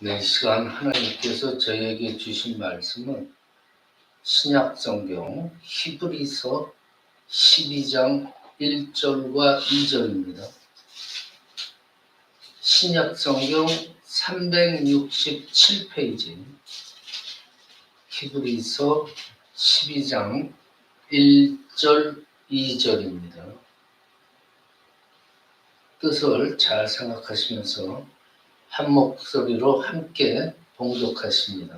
네, 이 시간 하나님께서 저에게 주신 말씀은 신약성경 히브리서 12장 1절과 2절입니다. 신약성경 367페이지 히브리서 12장 1절 2절입니다. 뜻을 잘 생각하시면서 한 목소리로 함께 봉독하십니다.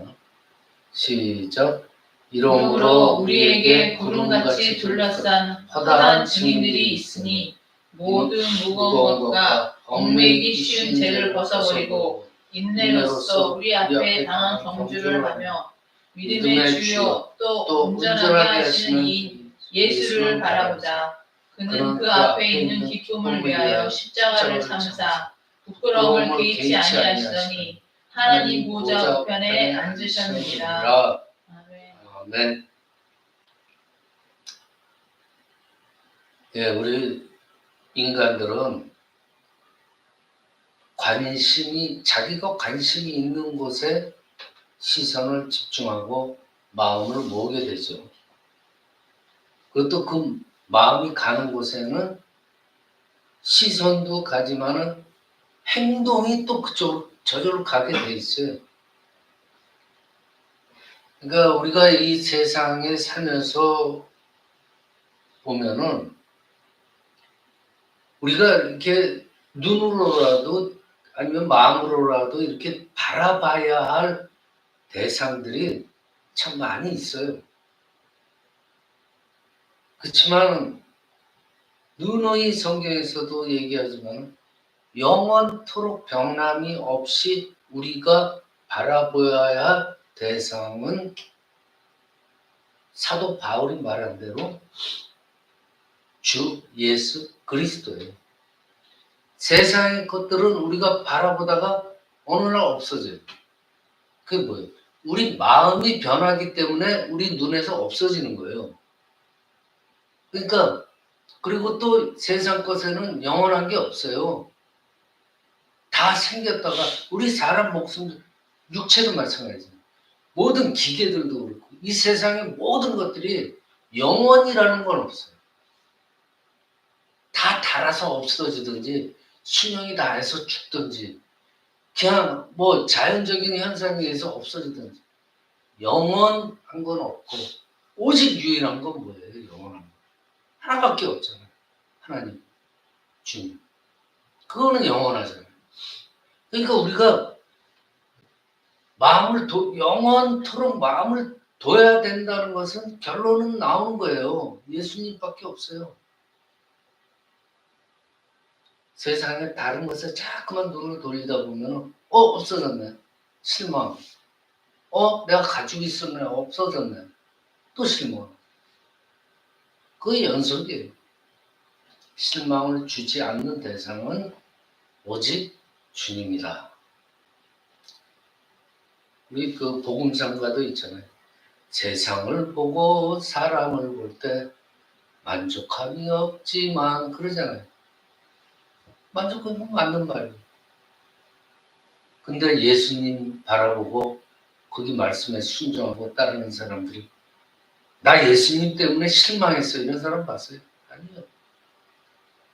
시작. 이러므로 우리에게 구름같이 둘러싼 허다한 증인들이 있으니 모든 무거운 것과 얽매이기 쉬운 죄를 벗어버리고 인내로써 우리 앞에 당한 경주를 하며 믿음의 주요 또 온전하게 하시는 이인 예수를 바라보자. 그는 그 앞에 있는 기쁨을 위하여 십자가를 참사 부끄러움을 개의치 아니하시더니 하나님 보좌 우편에 앉으셨느니라. 아멘. 예, 우리 인간들은 자기가 관심이 있는 곳에 시선을 집중하고 마음을 모으게 되죠. 그것도 그 마음이 가는 곳에는 시선도 가지만은 행동이 또 저절로 가게 돼 있어요. 그러니까 우리가 이 세상에 살면서 보면은 우리가 이렇게 눈으로라도 아니면 마음으로라도 이렇게 바라봐야 할 대상들이 참 많이 있어요. 그렇지만 누누이 성경에서도 얘기하지만 영원토록 변함이 없이 우리가 바라보아야 할 대상은 사도 바울이 말한 대로 주 예수 그리스도예요. 세상의 것들은 우리가 바라보다가 어느 날 없어져요. 그게 뭐예요? 우리 마음이 변하기 때문에 우리 눈에서 없어지는 거예요. 그러니까 그리고 또 세상 것에는 영원한 게 없어요. 다 생겼다가 우리 사람 목숨도 육체도 마찬가지예요. 모든 기계들도 그렇고 이 세상의 모든 것들이 영원이라는 건 없어요. 다 닳아서 없어지든지 수명이 다해서 죽든지 그냥 뭐 자연적인 현상에 의해서 없어지든지 영원한 건 없고 오직 유일한 건 뭐예요? 영원한 건 하나밖에 없잖아요. 하나님, 주님. 그거는 영원하잖아요. 그러니까 우리가 영원토록 마음을 둬야 된다는 것은 결론은 나오는 거예요. 예수님밖에 없어요. 세상에 다른 것에 자꾸만 눈을 돌리다 보면 없어졌네. 실망. 내가 가지고 있었네. 없어졌네. 또 실망. 그게 연속이에요. 실망을 주지 않는 대상은 오직 주님이다. 우리 그 복음상가도 있잖아요. 세상을 보고 사람을 볼 때 만족함이 없지만 그러잖아요. 만족하면 맞는 말이에요. 근데 예수님 바라보고 거기 말씀에 순종하고 따르는 사람들이 나 예수님 때문에 실망했어 이런 사람 봤어요? 아니요.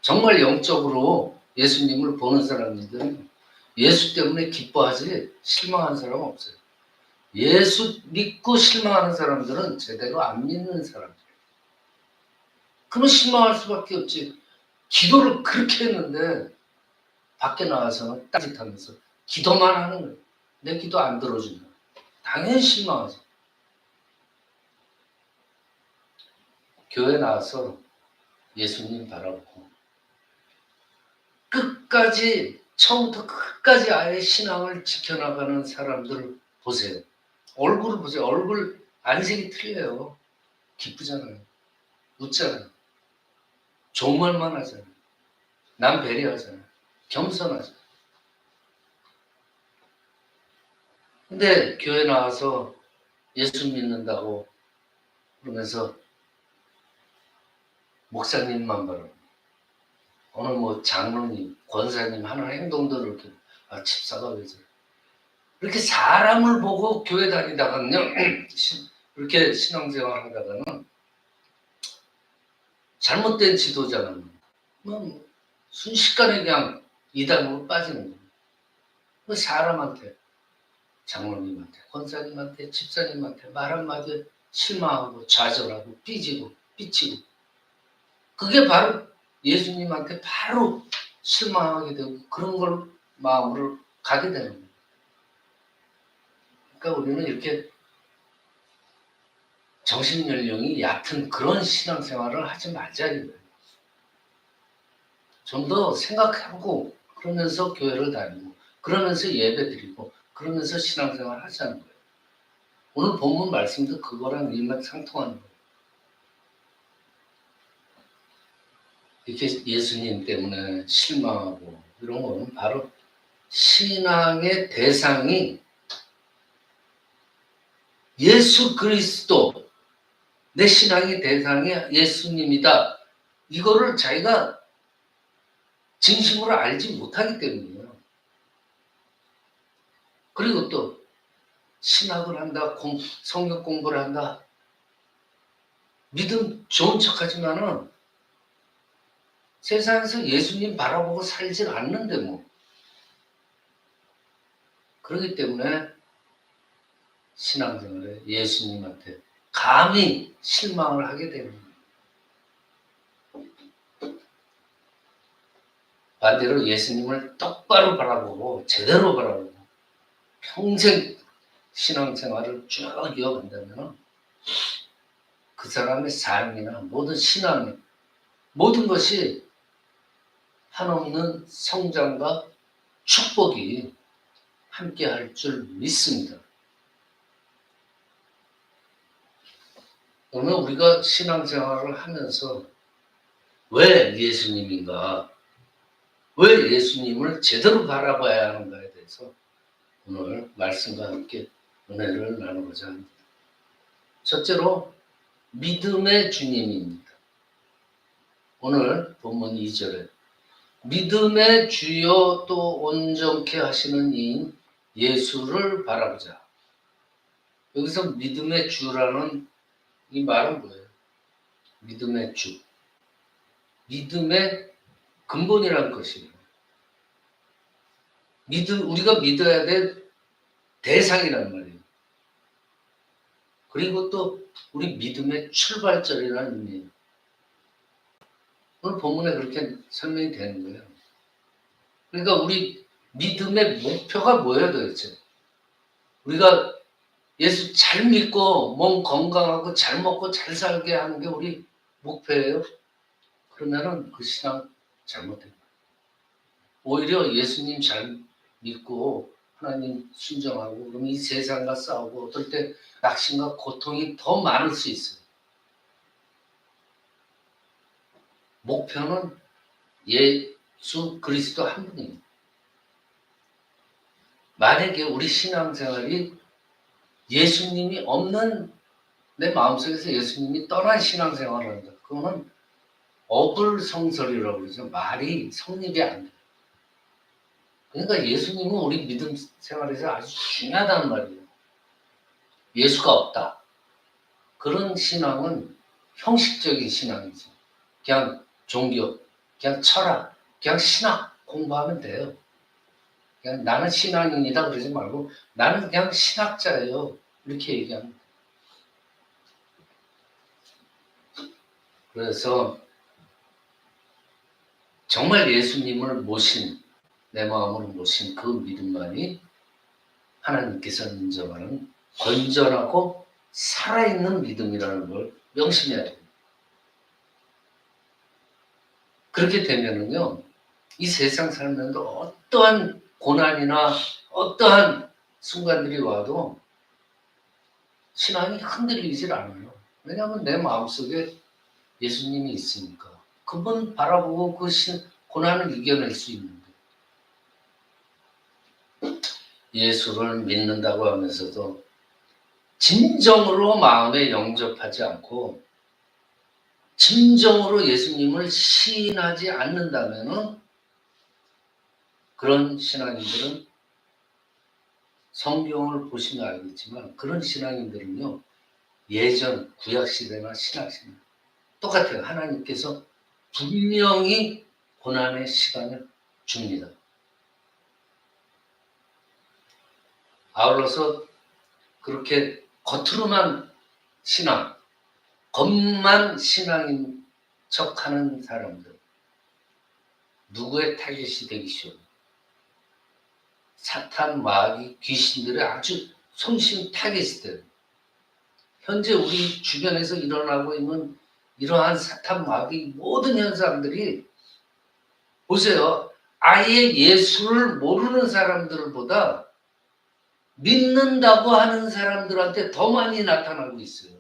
정말 영적으로 예수님을 보는 사람들은 예수 때문에 기뻐하지 실망한 사람은 없어요. 예수 믿고 실망하는 사람들은 제대로 안 믿는 사람들이에요. 그러면 실망할 수밖에 없지. 기도를 그렇게 했는데 밖에 나와서는 딴짓하면서 기도만 하는 거예요. 내 기도 안 들어준다. 당연히 실망하죠. 교회 나와서 예수님 바라보고 끝까지 처음부터 끝까지 아예 신앙을 지켜나가는 사람들을 보세요. 얼굴을 보세요. 얼굴 안색이 틀려요. 기쁘잖아요. 웃잖아요. 좋은 말만 하잖아요. 남 배려하잖아요. 겸손하잖아요. 근데 교회 나와서 예수 믿는다고 그러면서 목사님만 바라보고 어느 뭐 장로님, 권사님 하는 행동들을 이렇게 집사가 왜 저래? 이렇게 사람을 보고 교회 다니다가는요, 이렇게 신앙생활 하다가는 잘못된 지도자는 뭐 순식간에 그냥 이단으로 빠지는 거예요. 그 사람한테, 장로님한테, 권사님한테, 집사님한테 말 한마디에 실망하고 좌절하고 삐치고 그게 바로 예수님한테 바로 실망하게 되고 그런 걸 마음으로 가게 되는 거예요. 그러니까 우리는 이렇게 정신연령이 얕은 그런 신앙생활을 하지 말자 이거예요. 좀 더 생각하고 그러면서 교회를 다니고 그러면서 예배드리고 그러면서 신앙생활 하자는 거예요. 오늘 본문 말씀도 그거랑 일맥상통하는 거예요. 이렇게 예수님 때문에 실망하고 이런 거는 바로 신앙의 대상이 예수 그리스도, 내 신앙의 대상이 예수님이다. 이거를 자기가 진심으로 알지 못하기 때문이에요. 그리고 또 신학을 한다, 성경 공부를 한다. 믿음 좋은 척하지만은 세상에서 예수님 바라보고 살질 않는데 뭐. 그렇기 때문에 신앙생활에 예수님한테 감히 실망을 하게 되는 거예요. 반대로 예수님을 똑바로 바라보고 제대로 바라보고 평생 신앙생활을 쭉 이어간다면 그 사람의 삶이나 모든 신앙이 모든 것이 한없는 성장과 축복이 함께 할 줄 믿습니다. 오늘 우리가 신앙생활을 하면서 왜 예수님인가, 왜 예수님을 제대로 바라봐야 하는가에 대해서 오늘 말씀과 함께 은혜를 나누고자 합니다. 첫째로 믿음의 주님입니다. 오늘 본문 2절에 믿음의 주여 또 온전케 하시는 이인 예수를 바라보자. 여기서 믿음의 주라는 이 말은 뭐예요? 믿음의 주. 믿음의 근본이라는 것이에요. 우리가 믿어야 될 대상이란 말이에요. 그리고 또 우리 믿음의 출발점이라는 의미예요. 오늘 본문에 그렇게 설명이 되는 거예요. 그러니까 우리 믿음의 목표가 뭐예요 도대체? 우리가 예수 잘 믿고 몸 건강하고 잘 먹고 잘 살게 하는 게 우리 목표예요? 그러면은 그 신앙 잘못된 거예요. 오히려 예수님 잘 믿고 하나님 순종하고 그러면 이 세상과 싸우고 어떨 때 낙심과 고통이 더 많을 수 있어요. 목표는 예수 그리스도 한 분입니다. 만약에 우리 신앙생활이 예수님이 없는 내 마음속에서 예수님이 떠난 신앙생활을 한다. 그거는 어불성설이라고 그러죠. 말이 성립이 안 돼요. 그러니까 예수님은 우리 믿음 생활에서 아주 중요하다는 말이에요. 예수가 없다. 그런 신앙은 형식적인 신앙이죠. 그냥 종교, 그냥 철학, 그냥 신학 공부하면 돼요. 그냥 나는 신앙인이다 그러지 말고 나는 그냥 신학자예요. 이렇게 얘기하면 돼요. 그래서 정말 예수님을 모신, 내 마음으로 모신 그 믿음만이 하나님께서 인정하는 건전하고 살아있는 믿음이라는 걸 명심해야 돼요. 그렇게 되면은요, 이 세상 살면서 어떠한 고난이나 어떠한 순간들이 와도 신앙이 흔들리질 않아요. 왜냐하면 내 마음속에 예수님이 있으니까. 그분 바라보고 그 고난을 이겨낼 수 있는데. 예수를 믿는다고 하면서도 진정으로 마음에 영접하지 않고 진정으로 예수님을 시인하지 않는다면 그런 신앙인들은 성경을 보시면 알겠지만 그런 신앙인들은요. 예전 구약시대나 신약시대 똑같아요. 하나님께서 분명히 고난의 시간을 줍니다. 아울러서 그렇게 겉으로만 신앙, 겉만 신앙인 척하는 사람들, 누구의 타겟이 되기 쉬워요. 사탄, 마귀, 귀신들의 아주 손쉬운 타겟이 돼요. 현재 우리 주변에서 일어나고 있는 이러한 사탄, 마귀 모든 현상들이 보세요. 아예 예수를 모르는 사람들보다 믿는다고 하는 사람들한테 더 많이 나타나고 있어요.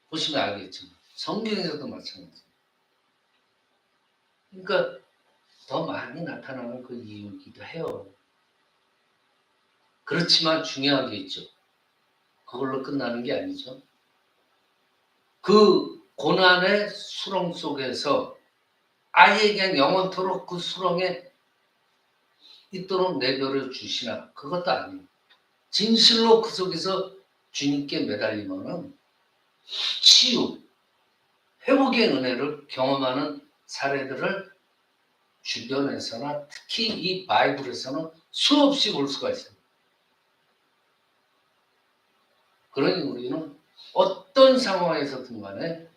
보시면 알겠지만 성경에서도 마찬가지예요. 그러니까 더 많이 나타나는 그 이유이기도 해요. 그렇지만 중요한 게 있죠. 그걸로 끝나는 게 아니죠. 그 고난의 수렁 속에서 아예 그냥 영원토록 그 수렁에 있도록 내버려 주시나 그것도 아니에요. 진실로 그 속에서 주님께 매달리면은 치유, 회복의 은혜를 경험하는 사례들을 주변에서나 특히 이 바이블에서는 수없이 볼 수가 있어요. 그러니 우리는 어떤 상황에서든 간에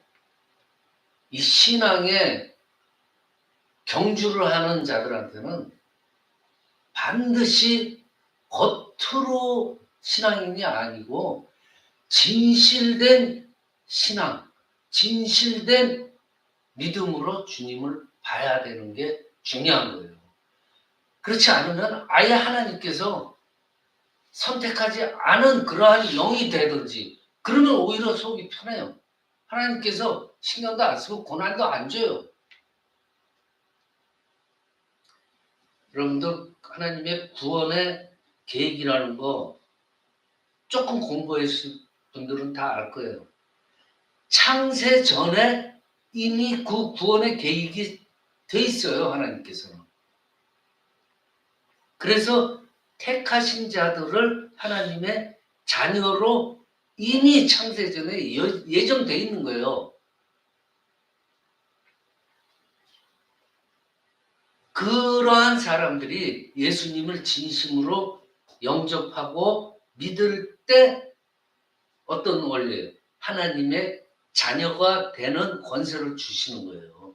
이 신앙에 경주를 하는 자들한테는 반드시 겉으로 신앙인이 아니고 진실된 신앙, 진실된 믿음으로 주님을 봐야 되는 게 중요한 거예요. 그렇지 않으면 아예 하나님께서 선택하지 않은 그러한 영이 되든지 그러면 오히려 속이 편해요. 하나님께서 신경도 안 쓰고 고난도 안 줘요. 여러분들 하나님의 구원의 계획이라는 거 조금 공부했을 분들은 다 알 거예요. 창세 전에 이미 그 구원의 계획이 돼 있어요. 하나님께서는. 그래서 택하신 자들을 하나님의 자녀로 이미 창세 전에 예정돼 있는 거예요. 그러한 사람들이 예수님을 진심으로 영접하고 믿을 때 어떤 원리예요? 하나님의 자녀가 되는 권세를 주시는 거예요.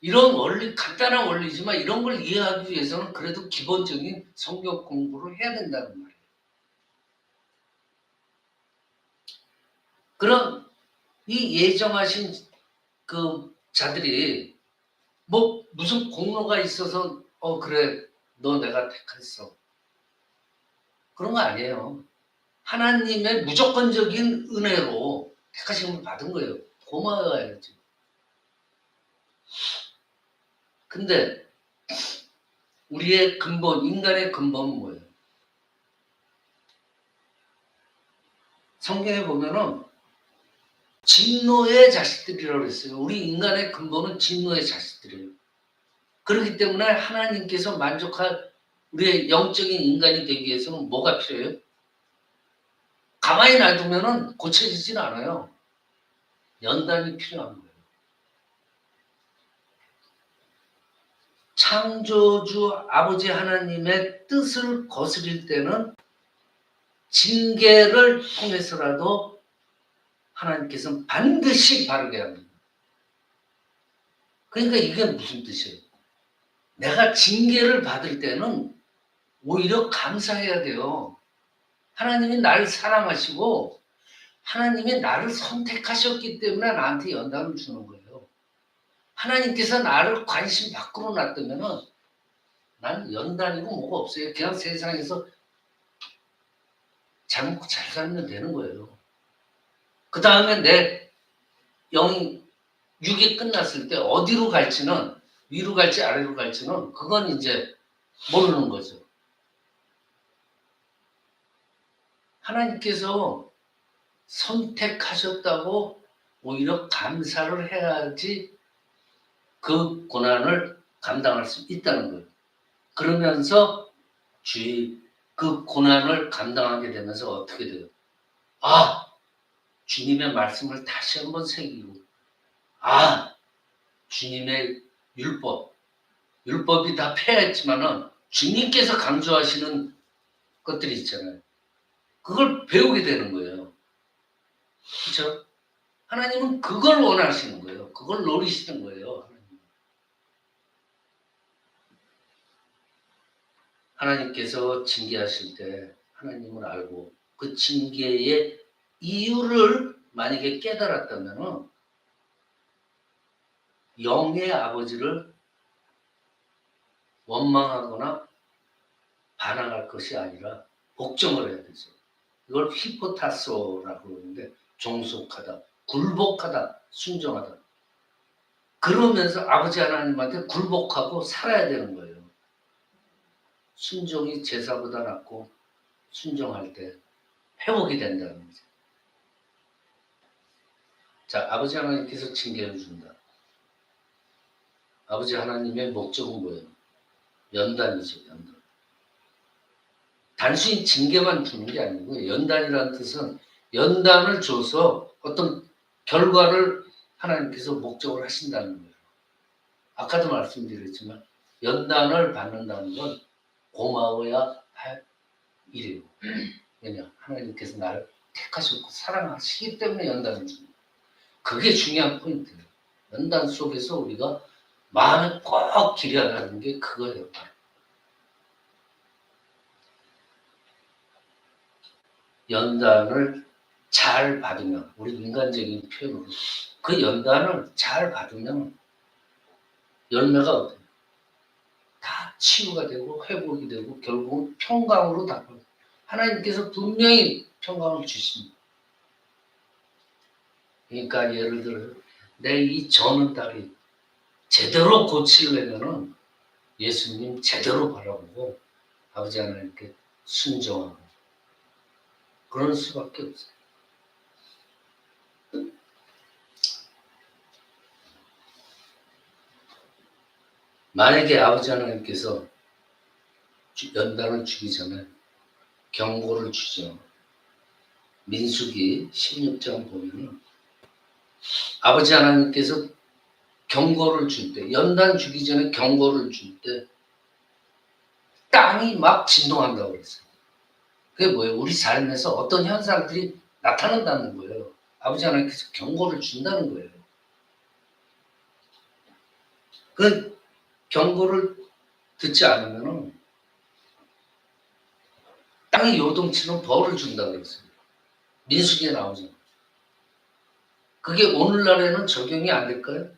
이런 원리, 간단한 원리지만 이런 걸 이해하기 위해서는 그래도 기본적인 성경 공부를 해야 된다는 말이에요. 그런 이 예정하신 그 자들이 뭐 무슨 공로가 있어서 그래 너 내가 택했어 그런 거 아니에요. 하나님의 무조건적인 은혜로 택하심을 받은 거예요. 고마워야지. 근데 우리의 근본, 인간의 근본은 뭐예요? 성경에 보면은 진노의 자식들이라고 그랬어요. 우리 인간의 근본은 진노의 자식들이에요. 그렇기 때문에 하나님께서 만족할 우리의 영적인 인간이 되기 위해서는 뭐가 필요해요? 가만히 놔두면은 고쳐지진 않아요. 연단이 필요한 거예요. 창조주 아버지 하나님의 뜻을 거스릴 때는 징계를 통해서라도 하나님께서는 반드시 바르게 합니다. 그러니까 이게 무슨 뜻이에요? 내가 징계를 받을 때는 오히려 감사해야 돼요. 하나님이 나를 사랑하시고 하나님이 나를 선택하셨기 때문에 나한테 연단을 주는 거예요. 하나님께서 나를 관심 밖으로 놨다면은 난 연단이고 뭐가 없어요. 그냥 세상에서 잘 먹고 잘 살면 되는 거예요. 그 다음에 내 영이 육이 끝났을 때 어디로 갈지는 위로 갈지 아래로 갈지는 그건 이제 모르는 거죠. 하나님께서 선택하셨다고 오히려 감사를 해야지 그 고난을 감당할 수 있다는 거예요. 그러면서 그 고난을 감당하게 되면서 어떻게 돼요? 아, 주님의 말씀을 다시 한번 새기고, 아, 주님의 율법이 다 폐했지만은 주님께서 강조하시는 것들이 있잖아요. 그걸 배우게 되는 거예요. 그렇죠? 하나님은 그걸 원하시는 거예요. 그걸 노리시는 거예요. 하나님께서 징계하실 때 하나님을 알고 그 징계의 이유를 만약에 깨달았다면 영의 아버지를 원망하거나 반항할 것이 아니라 복종을 해야 되죠. 이걸 히포타소라고 그러는데 종속하다, 굴복하다, 순종하다. 그러면서 아버지 하나님한테 굴복하고 살아야 되는 거예요. 순종이 제사보다 낫고 순종할 때 회복이 된다는 거죠. 자, 아버지 하나님께서 징계를 준다. 아버지 하나님의 목적은 뭐예요? 연단이죠, 연단. 단순히 징계만 주는 게 아니고 연단이라는 뜻은 연단을 줘서 어떤 결과를 하나님께서 목적을 하신다는 거예요. 아까도 말씀드렸지만 연단을 받는다는 건 고마워야 할 일이에요. 왜냐? 하나님께서 나를 택하셨고 사랑하시기 때문에 연단을 줍니다. 그게 중요한 포인트예요. 연단 속에서 우리가 마음에 꼭 기려나가는 게 그거예요. 연단을 잘 받으면, 우리 인간적인 표현으로 그 연단을 잘 받으면 열매가 어때요? 다 치유가 되고 회복이 되고 결국은 평강으로 답합니다. 하나님께서 분명히 평강을 주십니다. 그러니까 예를 들어 내 이 저는 다리 제대로 고치려면은 예수님 제대로 바라보고 아버지 하나님께 순종하고 그럴 수밖에 없어요. 만약에 아버지 하나님께서 연단을 주기 전에 경고를 주죠. 민수기 16장 보면은 아버지 하나님께서 경고를 줄 때, 연단 주기 전에 경고를 줄 때 땅이 막 진동한다고 그랬어요. 그게 뭐예요? 우리 삶에서 어떤 현상들이 나타난다는 거예요. 아버지 하나님께서 경고를 준다는 거예요. 그 경고를 듣지 않으면 땅이 요동치는 벌을 준다고 그랬어요. 민수기에 나오죠. 그게 오늘날에는 적용이 안 될까요?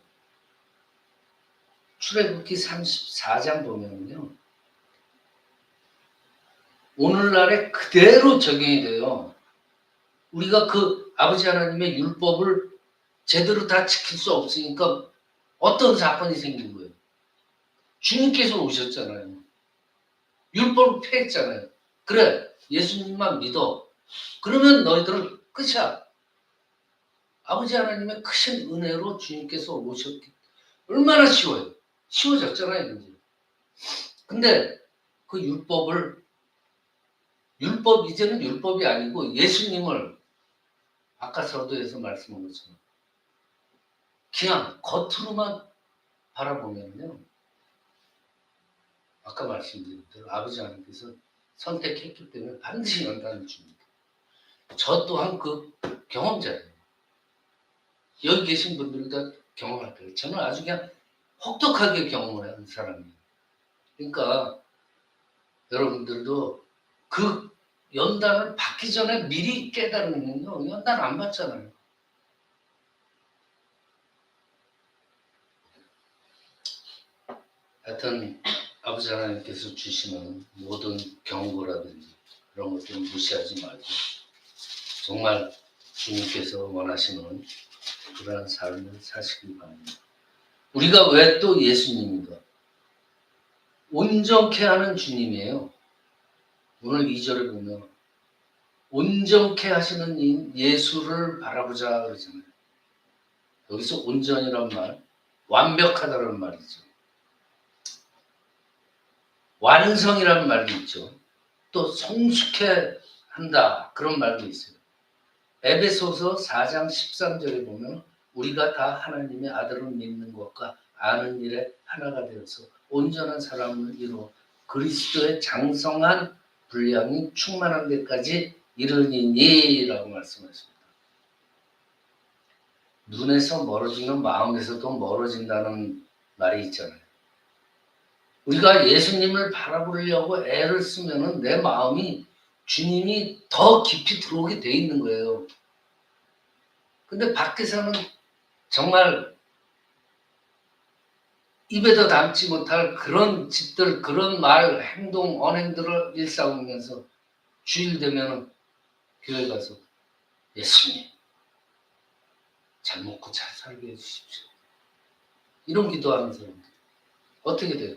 출애굽기 34장 보면요. 오늘날에 그대로 적용이 돼요. 우리가 그 아버지 하나님의 율법을 제대로 다 지킬 수 없으니까 어떤 사건이 생긴 거예요. 주님께서 오셨잖아요. 율법을 폐했잖아요. 그래, 예수님만 믿어. 그러면 너희들은 끝이야. 아버지 하나님의 크신 은혜로 주님께서 오셨기 얼마나 쉬워요. 쉬워졌잖아요, 이제. 근데 그 이제는 율법이 아니고 예수님을 아까 서두에서 말씀한 것처럼 그냥 겉으로만 바라보면요. 아까 말씀드린 대로 아버지 하나님께서 선택했기 때문에 반드시 연단을 줍니다. 저 또한 그 경험자예요. 여기 계신 분들도 경험할 거예요. 저는 아주 그냥 혹독하게 경험을 하는 사람이에요. 그러니까 여러분들도 그 연단을 받기 전에 미리 깨달으면요. 연단 안 받잖아요. 하여튼 아버지 하나님께서 주시는 모든 경고라든지 그런 것들 무시하지 말고 정말 주님께서 원하시는 그러한 삶을 사시기 바랍니다. 우리가 왜 또 예수님인가? 온전케 하는 주님이에요. 오늘 2절에 보면 온전케 하시는 예수를 바라보자 그러잖아요. 여기서 온전이란 말, 완벽하다는 말이죠. 완성이라는 말도 있죠. 또 성숙해 한다 그런 말도 있어요. 에베소서 4장 13절에 보면 우리가 다 하나님의 아들을 믿는 것과 아는 일에 하나가 되어서 온전한 사람을 이루어 그리스도의 장성한 분량이 충만한 데까지 이르니라고 말씀하십니다. 눈에서 멀어지면 마음에서도 멀어진다는 말이 있잖아요. 우리가 예수님을 바라보려고 애를 쓰면 내 마음이 주님이 더 깊이 들어오게 돼 있는 거예요. 근데 밖에서는 정말 입에도 담지 못할 그런 짓들, 그런 말, 행동, 언행들을 일삼으면서 주일 되면 교회 가서 예수님 잘 먹고 잘 살게 해주십시오. 이런 기도하는 사람들 어떻게 돼요?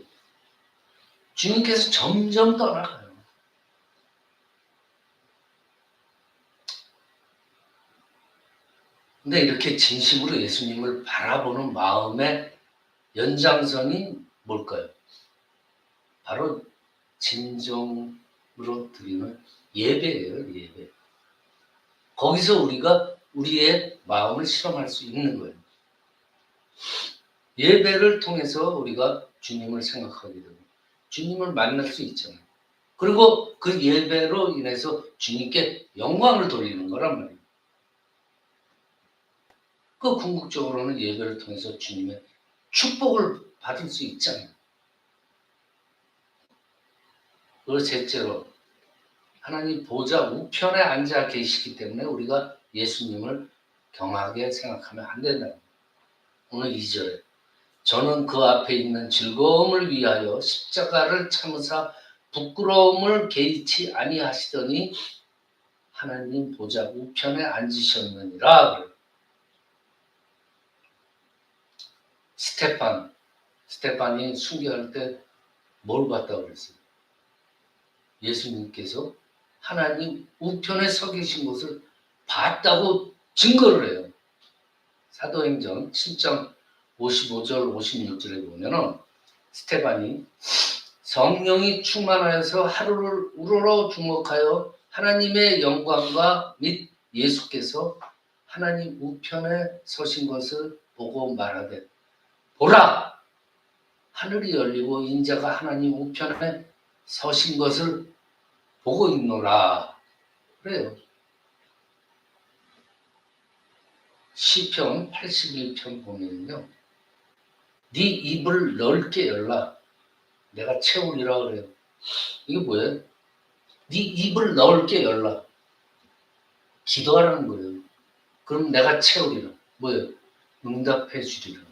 주님께서 점점 떠나가요. 근데 이렇게 진심으로 예수님을 바라보는 마음의 연장선이 뭘까요? 바로 진정으로 드리는 예배예요, 예배. 거기서 우리가 우리의 마음을 실험할 수 있는 거예요. 예배를 통해서 우리가 주님을 생각하게 되고 주님을 만날 수 있잖아요. 그리고 그 예배로 인해서 주님께 영광을 돌리는 거란 말이에요. 그 궁극적으로는 예배를 통해서 주님의 축복을 받을 수 있잖아요. 그리고 셋째로 하나님 보좌 우편에 앉아 계시기 때문에 우리가 예수님을 경하게 생각하면 안 된다. 오늘 2절에 저는 그 앞에 있는 즐거움을 위하여 십자가를 참으사 부끄러움을 개의치 아니하시더니 하나님 보좌 우편에 앉으셨느니라. 스테판이 순교할 때 뭘 봤다고 그랬어요? 예수님께서 하나님 우편에 서 계신 것을 봤다고 증거를 해요. 사도행전 7장 55절 56절에 보면은 스테반이 성령이 충만하여서 하루를 우러러 주목하여 하나님의 영광과 및 예수께서 하나님 우편에 서신 것을 보고 말하되 보라! 하늘이 열리고 인자가 하나님 우편에 서신 것을 보고 있노라. 그래요. 시편 81편 보면요. 네 입을 넓게 열라. 내가 채우리라 그래요. 이게 뭐예요? 네 입을 넓게 열라. 기도하라는 거예요. 그럼 내가 채우리라. 뭐예요? 응답해 주리라.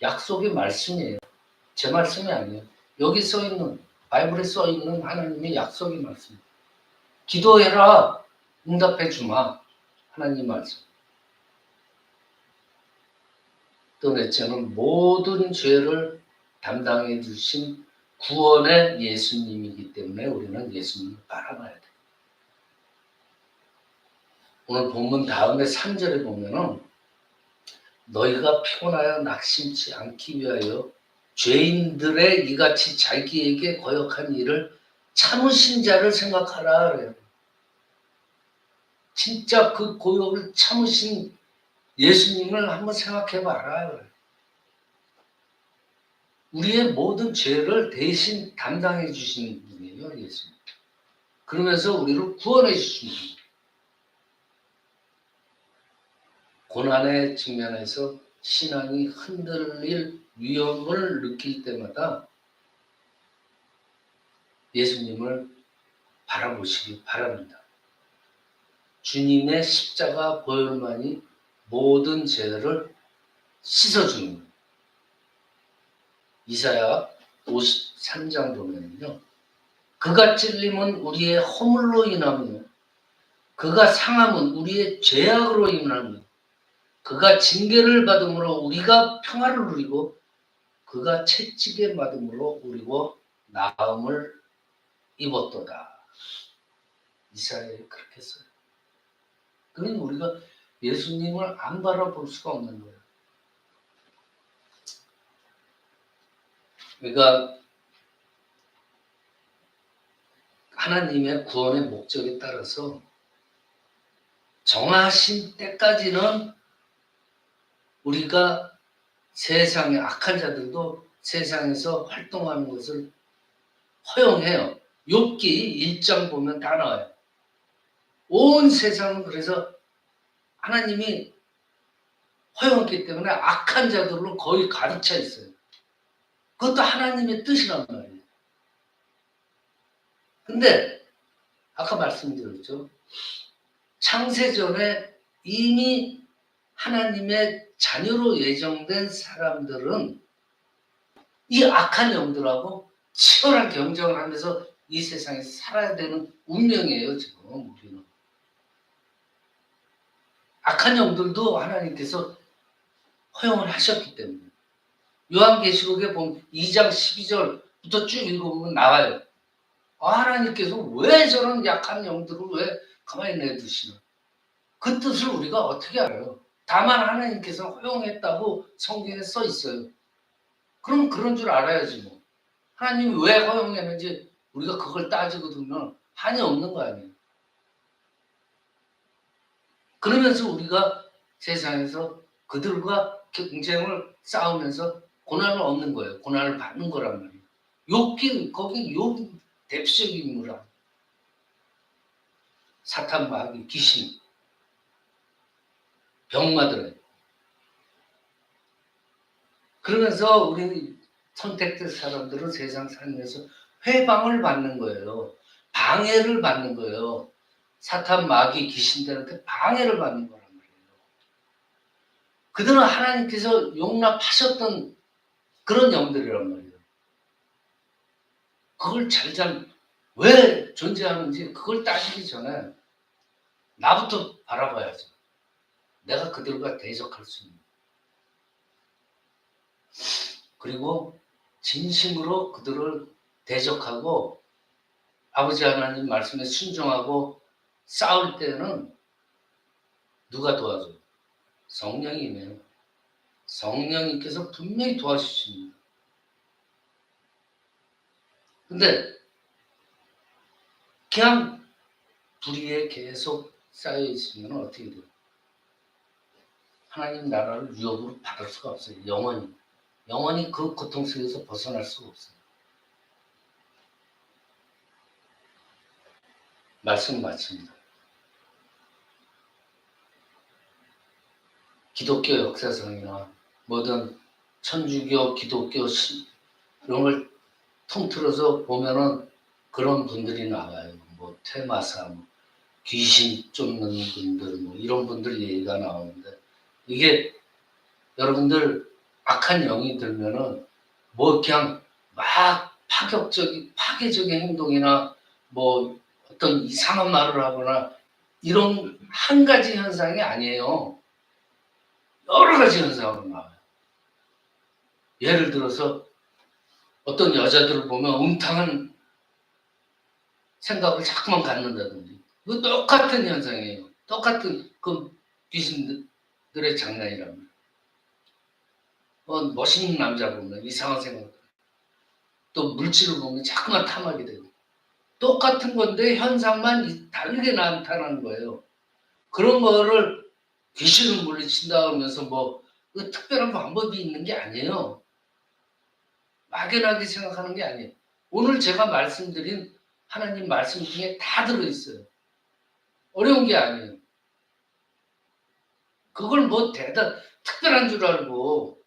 약속의 말씀이에요. 제 말씀이 아니에요. 여기 써있는 바이블에 써있는 하나님의 약속의 말씀. 기도해라. 응답해 주마. 하나님 말씀. 또 넷째는 모든 죄를 담당해 주신 구원의 예수님이기 때문에 우리는 예수님을 바라봐야 돼요. 오늘 본문 다음에 3절에 보면은 너희가 피곤하여 낙심치 않기 위하여 죄인들의 이같이 자기에게 거역한 일을 참으신 자를 생각하라 그래요. 진짜 그 고역을 참으신 예수님을 한번 생각해 봐라 그래요. 우리의 모든 죄를 대신 담당해 주신 분이에요, 예수님. 그러면서 우리를 구원해 주신 분. 고난의 측면에서 신앙이 흔들릴 위험을 느낄 때마다 예수님을 바라보시기 바랍니다. 주님의 십자가 보혈만이 모든 죄를 씻어주는 거예요. 이사야 53장 보면요. 그가 찔림은 우리의 허물로 인하며 그가 상함은 우리의 죄악으로 인하며 그가 징계를 받음으로 우리가 평화를 누리고 그가 채찍에 맞음으로 우리고 나음을 입었도다. 이사야에 그렇게 써요. 그러니 우리가 예수님을 안 바라볼 수가 없는 거예요. 그러니까 하나님의 구원의 목적에 따라서 정하신 때까지는 우리가 세상의 악한 자들도 세상에서 활동하는 것을 허용해요. 욥기 1장 보면 다 나와요. 온 세상은 그래서 하나님이 허용했기 때문에 악한 자들로 거의 가득 차 있어요. 그것도 하나님의 뜻이란 말이에요. 근데 아까 말씀드렸죠. 창세전에 이미 하나님의 자녀로 예정된 사람들은 이 악한 영들하고 치열한 경쟁을 하면서 이 세상에서 살아야 되는 운명이에요. 지금 우리는. 악한 영들도 하나님께서 허용을 하셨기 때문에 요한계시록에 보면 2장 12절부터 쭉 읽어보면 나와요. 하나님께서 왜 저런 약한 영들을 왜 가만히 내두시나? 그 뜻을 우리가 어떻게 알아요? 다만 하나님께서 허용했다고 성경에 써 있어요. 그럼 그런 줄 알아야지 뭐. 하나님이 왜 허용했는지 우리가 그걸 따지고 두면 한이 없는 거 아니에요. 그러면서 우리가 세상에서 그들과 경쟁을 싸우면서 고난을 얻는 거예요. 고난을 받는 거란 말이에요. 욥기 거기 욥 대표적인 인물아. 사탄, 마귀, 귀신, 병마들. 그러면서 우리 선택된 사람들은 세상 살면서 회방을 받는 거예요. 방해를 받는 거예요. 사탄, 마귀, 귀신들한테 방해를 받는 거란 말이에요. 그들은 하나님께서 용납하셨던 그런 영들이란 말이에요. 그걸 왜 존재하는지 그걸 따지기 전에 나부터 바라봐야죠. 내가 그들과 대적할 수 있는. 그리고 진심으로 그들을 대적하고 아버지 하나님 말씀에 순종하고 싸울 때는 누가 도와줘요? 성령이네요. 성령님께서 분명히 도와주십니다. 근데 그냥 불의에 계속 쌓여 있으면 어떻게 돼요? 하나님 나라를 유업으로 받을 수가 없어요. 영원히 그 고통 속에서 벗어날 수가 없어요. 말씀 마칩니다. 기독교 역사상이나 뭐든 천주교, 기독교 이런 걸 통틀어서 보면은 그런 분들이 나와요. 뭐 퇴마사, 귀신 쫓는 분들, 뭐 이런 분들 얘기가 나오는데 이게 여러분들 악한 영이 들면은 뭐 그냥 막 파괴적인 행동이나 뭐 어떤 이상한 말을 하거나 이런 한 가지 현상이 아니에요. 여러 가지 현상으로 나와요. 예를 들어서 어떤 여자들을 보면 음탕한 생각을 자꾸만 갖는다든지 이거 똑같은 현상이에요. 똑같은 그 귀신들의 장난이랍니다. 멋있는 남자 보면 이상한 생각, 또 물질을 보면 자꾸만 탐하게 되고 똑같은 건데 현상만 다르게 나타나는 거예요. 그런 거를 귀신을 물리친다 하면서 뭐 특별한 방법이 있는 게 아니에요. 막연하게 생각하는 게 아니에요. 오늘 제가 말씀드린 하나님 말씀 중에 다 들어있어요. 어려운 게 아니에요. 그걸 뭐 특별한 줄 알고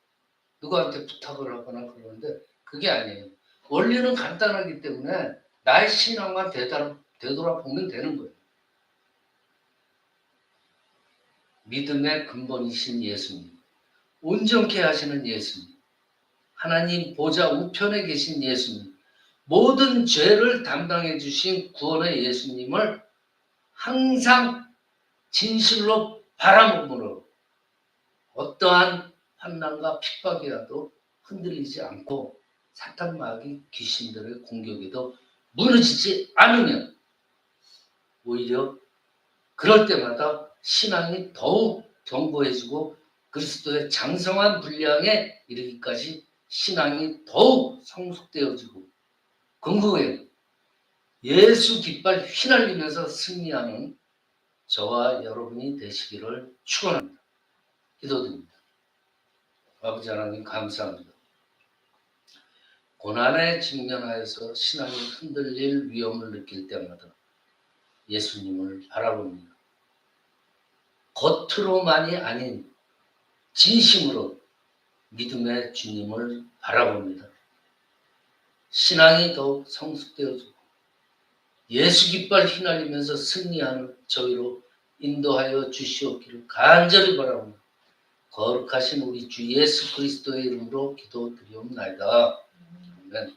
누구한테 부탁을 하거나 그러는데 그게 아니에요. 원리는 간단하기 때문에 나의 신앙만 되돌아보면 되는 거예요. 믿음의 근본이신 예수님, 온전케 하시는 예수님, 하나님 보좌 우편에 계신 예수님, 모든 죄를 담당해 주신 구원의 예수님을 항상 진실로 바라봄으로 어떠한 환난과 핍박이라도 흔들리지 않고 사탄 마귀 귀신들의 공격에도 무너지지 않으면 오히려 그럴 때마다 신앙이 더욱 견고해지고 그리스도의 장성한 분량에 이르기까지 신앙이 더욱 성숙되어지고 건강해요. 예수 깃발 휘날리면서 승리하는 저와 여러분이 되시기를 축원합니다. 기도드립니다. 아버지 하나님 감사합니다. 고난에 직면하여서 신앙이 흔들릴 위험을 느낄 때마다 예수님을 바라봅니다. 겉으로만이 아닌 진심으로 믿음의 주님을 바라봅니다. 신앙이 더욱 성숙되어지고 예수 깃발 휘날리면서 승리하는 저희로 인도하여 주시옵기를 간절히 바라봅니다. 거룩하신 우리 주 예수 그리스도의 이름으로 기도드리옵나이다. 아멘.